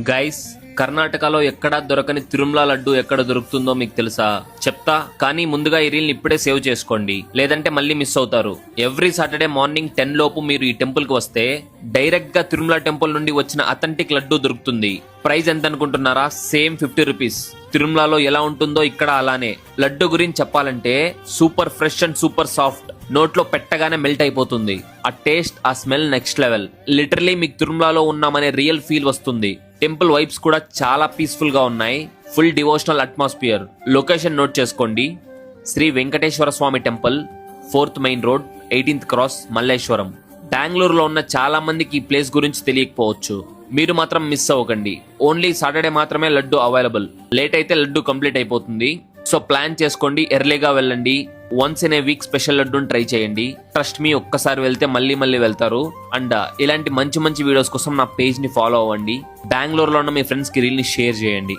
Guys, కర్ణాటకలో ఎక్కడా దొరకని తిరుమల లడ్డు ఎక్కడ దొరుకుతుందో మీకు తెలుసా? చెప్తా, కానీ ముందుగా ఈ రీల్ని ఇప్పుడే సేవ్ చేసుకోండి, లేదంటే మళ్ళీ మిస్ అవుతారు. ఎవ్రీ సాటర్డే మార్నింగ్ 10 లోపు మీరు ఈ టెంపుల్ కి వస్తే డైరెక్ట్ గా తిరుమల టెంపుల్ నుండి వచ్చిన అథెంటిక్ లడ్డు దొరుకుతుంది. ప్రైస్ ఎంత అనుకుంటున్నారా? Same 50 rupees. తిరుమలలో ఎలా ఉంటుందో ఇక్కడ అలానే. లడ్డు గురించి చెప్పాలంటే super fresh and super soft. నోట్లో పెట్టగానే మెల్ట్ అయిపోతుంది. ఆ టేస్ట్, ఆ స్మెల్ నెక్స్ట్ లెవెల్. లిటరలీ మీకు తిరుమలలో ఉన్నామనే రియల్ ఫీల్ వస్తుంది. టెంపుల్ వైబ్స్ కూడా చాలా పీస్ఫుల్ గా ఉన్నాయి. Full devotional atmosphere. Location note చేసుకోండి. Shri Venkateshwara Swamy temple, 4th main road, 18th cross, Malleshwaram. బెంగళూరులో ఉన్న చాలా మందికి ఈ ప్లేస్ గురించి తెలియకపోవచ్చు. మీరు మాత్రం మిస్ అవ్వకండి. ఓన్లీ సాటర్డే మాత్రమే లడ్డు అవైలబుల్. లేట్ అయితే లడ్డు కంప్లీట్ అయిపోతుంది. సో ప్లాన్ చేసుకోండి, ఎర్లీగా వెళ్ళండి. Once in a week special లడ్డూని ట్రై చేయండి. ట్రస్ట్ మీ, ఒక్కసారి వెళ్తే మళ్ళీ వెళ్తారు. అండ్ ఇలాంటి మంచి వీడియోస్ కోసం నా పేజ్ ని ఫాలో అవ్వండి. బెంగళూరులో ఉన్న మీ ఫ్రెండ్స్ కి రీల్ ని షేర్ చేయండి.